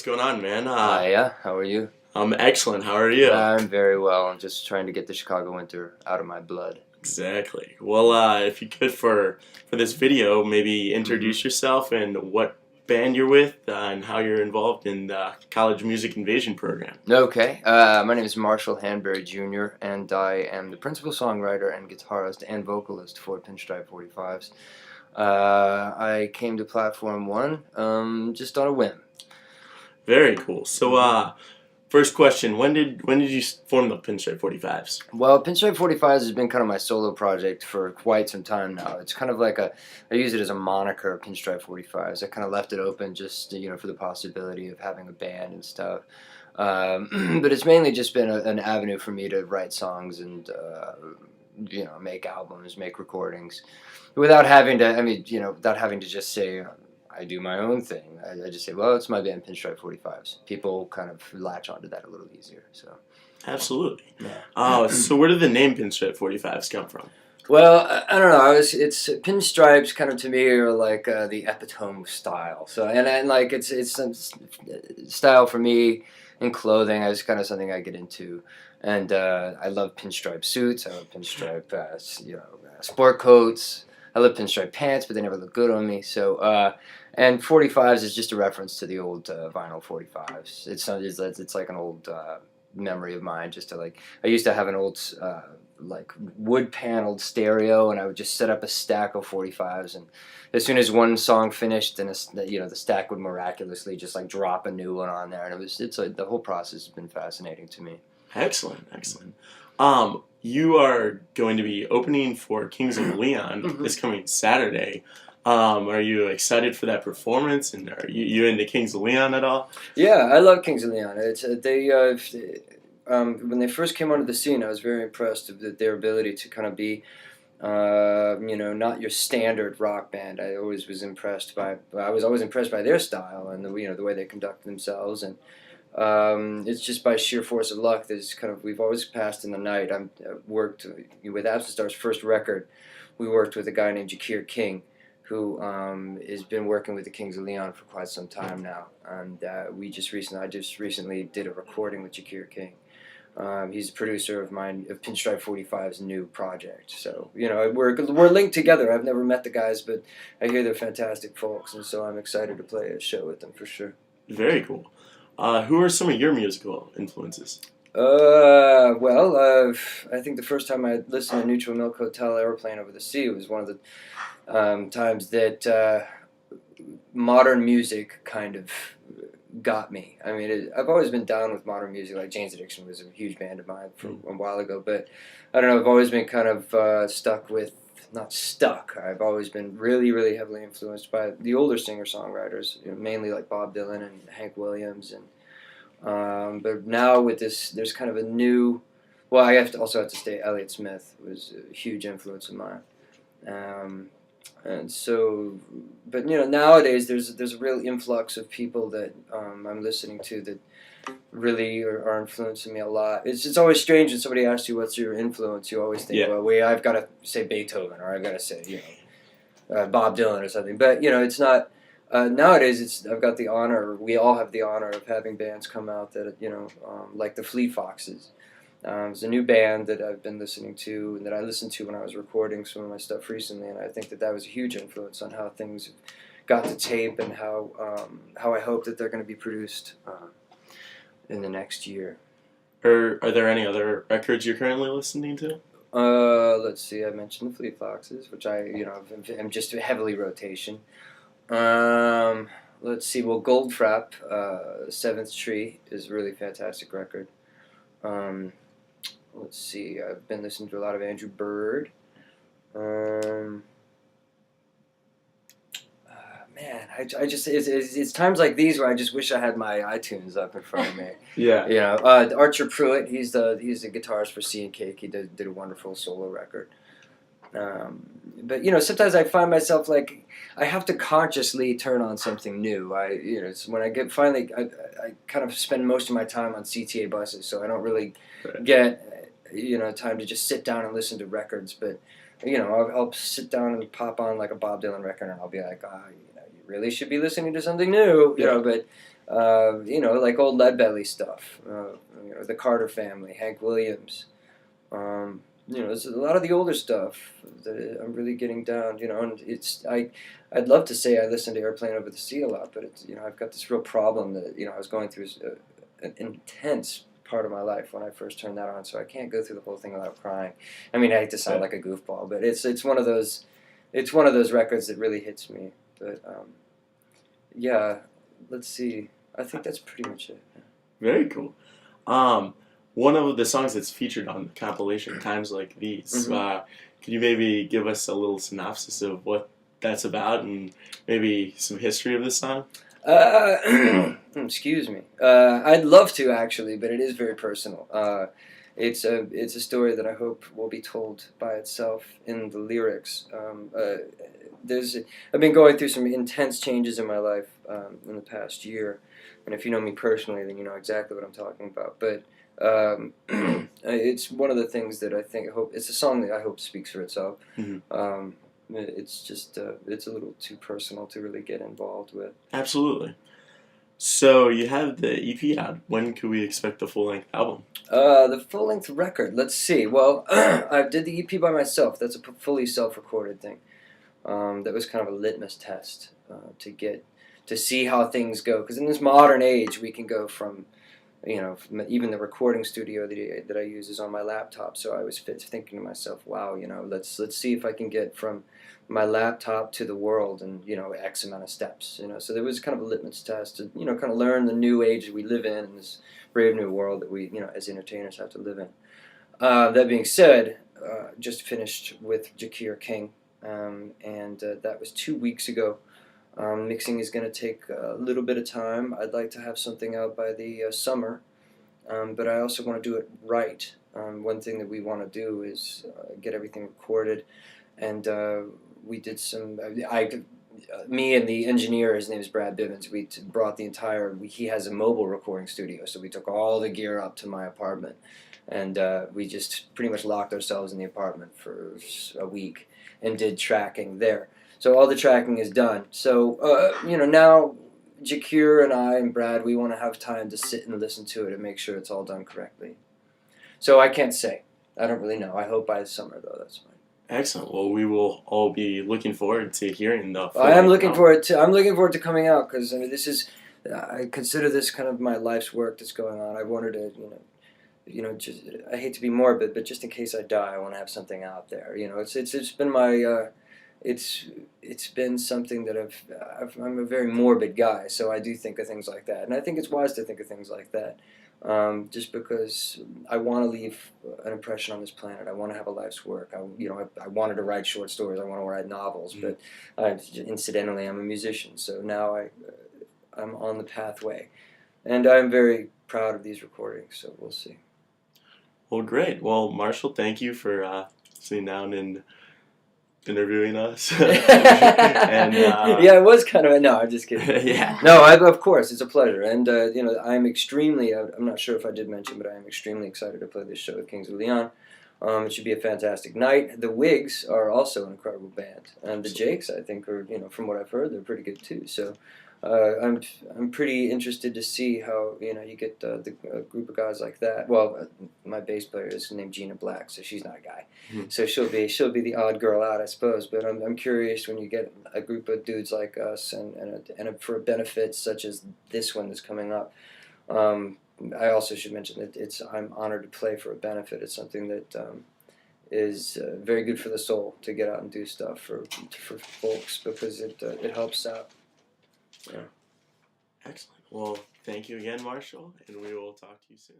going on, man? Yeah, how are you? I'm excellent. How are you? I'm very well. I'm just trying to get the Chicago winter out of my blood. Exactly. Well, if you could for this video, maybe introduce yourself and what band you're with and how you're involved in the College Music Invasion program. Okay, my name is Marshall Hanbury Jr., and I am the principal songwriter and guitarist and vocalist for Pinstripe 45s. I came to Platform 1 just on a whim. Very cool. So, first question: when did you form the Pinstripe 45s? Well, Pinstripe 45s has been kind of my solo project for quite some time now. It's kind of like I use it as a moniker, Pinstripe 45s. I kind of left it open just, for the possibility of having a band and stuff. But it's mainly just been an avenue for me to write songs and, make albums, make recordings, without having to just say, I do my own thing. I just say, well, it's my band, Pinstripe 45s. People kind of latch onto that a little easier. So, Absolutely. yeah. So where did the name Pinstripe 45s come from? Well, I don't know. It's pinstripes, kind of to me are like the epitome of style. So and like it's some style for me in clothing. It's kind of something I get into, and I love pinstripe suits. I love pinstripe, sport coats. I love pinstripe pants, but they never look good on me. So. And 45s is just a reference to the old vinyl 45s. It's like an old memory of mine. Just to I used to have an old wood paneled stereo, and I would just set up a stack of 45s. And as soon as one song finished, then the stack would miraculously just drop a new one on there. And the whole process has been fascinating to me. Excellent. You are going to be opening for Kings of Leon this coming Saturday. Are you excited for that performance, and are you into Kings of Leon at all? Yeah, I love Kings of Leon. When they first came onto the scene, I was very impressed with their ability to kind of be, not your standard rock band. I was always impressed by their style and the way they conduct themselves, and it's just by sheer force of luck. We've always passed in the night. I worked with Absent Star's first record. We worked with a guy named Jakir King, who has been working with the Kings of Leon for quite some time now, and I just recently did a recording with Jakir King. He's a producer of Pinstripe 45's new project. So we're linked together. I've never met the guys, but I hear they're fantastic folks, and so I'm excited to play a show with them for sure. Very cool. Who are some of your musical influences? I think the first time I listened to Neutral Milk Hotel Airplane Over the Sea was one of the times that modern music kind of got me. I mean, I've always been down with modern music. Like Jane's Addiction was a huge band of mine from a while ago, but I don't know. I've always been kind of not stuck. I've always been really, really heavily influenced by the older singer-songwriters, mainly like Bob Dylan and Hank Williams, and but now with this, there's kind of a new. Well, I also have to say Elliott Smith was a huge influence of mine. And so, but nowadays there's a real influx of people that I'm listening to that really are influencing me a lot. It's always strange when somebody asks you what's your influence. You always think, well, I've got to say Beethoven, or I've got to say Bob Dylan or something. But it's not. Nowadays, I've got the honor. We all have the honor of having bands come out that like the Fleet Foxes. It's a new band that I've been listening to and that I listened to when I was recording some of my stuff recently, and I think that was a huge influence on how things got to tape and how I hope that they're going to be produced in the next year. Are there any other records you're currently listening to? Let's see. I mentioned the Fleet Foxes, which I'm just heavily rotation. Let's see. Well, Goldfrapp, Seventh Tree is a really fantastic record. Let's see. I've been listening to a lot of Andrew Bird. Man, it's times like these where I just wish I had my iTunes up in front of me. Yeah. Archer Pruitt. He's the guitarist for Sea and Cake. He did a wonderful solo record. But sometimes I find myself I have to consciously turn on something new. It's when I kind of spend most of my time on CTA buses, so I don't really get time to just sit down and listen to records. But I'll sit down and pop on a Bob Dylan record, and I'll be like, you really should be listening to something new. But Like old Leadbelly stuff, the Carter Family, Hank Williams. It's a lot of the older stuff that I'm really getting down. And I'd love to say I listen to Airplane Over the Sea a lot, but I've got this real problem that I was going through an intense part of my life when I first turned that on, so I can't go through the whole thing without crying. I mean, I hate to sound like a goofball, but it's one of those records that really hits me. But yeah, let's see. I think that's pretty much it. Very cool. One of the songs that's featured on the compilation, Times Like These, could you maybe give us a little synopsis of what that's about and maybe some history of this song? Excuse me. I'd love to actually, but it is very personal. It's a story that I hope will be told by itself in the lyrics. I've been going through some intense changes in my life in the past year, and if you know me personally, then you know exactly what I'm talking about. But it's one of the things that it's a song that I hope speaks for itself. Mm-hmm. It's just it's a little too personal to really get involved with. Absolutely. So you have the EP out. When could we expect the full-length album? The full-length record. Let's see. Well, I did the EP by myself. That's a fully self-recorded thing. That was kind of a litmus test to see how things go. Because in this modern age, we can go from even the recording studio that I use is on my laptop. So I was thinking to myself, wow, let's see if I can get from my laptop to the world in X amount of steps. So there was kind of a litmus test to kind of learn the new age that we live in this brave new world that we as entertainers have to live in. That being said, just finished with Jakir King, and that was 2 weeks ago. Mixing is going to take a little bit of time. I'd like to have something out by the summer, but I also want to do it right. One thing that we want to do is get everything recorded, and we did some. Me and the engineer, his name is Brad Bivens. We brought the entire. He has a mobile recording studio, so we took all the gear up to my apartment, and we just pretty much locked ourselves in the apartment for a week and did tracking there. So all the tracking is done. So, now Jakir and I and Brad, we want to have time to sit and listen to it and make sure it's all done correctly. So I can't say. I don't really know. I hope by the summer, though. That's fine. Excellent. Well, we will all be looking forward to hearing the. I'm looking forward to coming out because I consider this kind of my life's work that's going on. I wanted to, just I hate to be morbid, but just in case I die, I want to have something out there. It's been my. It's been something that I'm a very morbid guy, so I do think of things like that, and I think it's wise to think of things like that, just because I want to leave an impression on this planet. I want to have a life's work. I wanted to write short stories. I want to write novels, but incidentally, I'm a musician, so now I'm on the pathway, and I'm very proud of these recordings. So we'll see. Well, great. Well, Marshall, thank you for sitting down and interviewing us. And yeah, it was kind of no, I'm just kidding. Yeah. No, of course, it's a pleasure, and I'm extremely. I'm not sure if I did mention, but I am extremely excited to play this show with Kings of Leon. It should be a fantastic night. The Wigs are also an incredible band, and the Jakes, I think, are from what I've heard, they're pretty good too. So. I'm pretty interested to see how you get a group of guys like that. Well, my bass player is named Gina Black, so she's not a guy. Mm-hmm. So she'll be the odd girl out, I suppose. But I'm curious when you get a group of dudes like us and for a benefit such as this one that's coming up. I also should mention that I'm honored to play for a benefit. It's something that is very good for the soul to get out and do stuff for folks because it helps out. Yeah. Excellent. Well, thank you again, Marshall, and we will talk to you soon.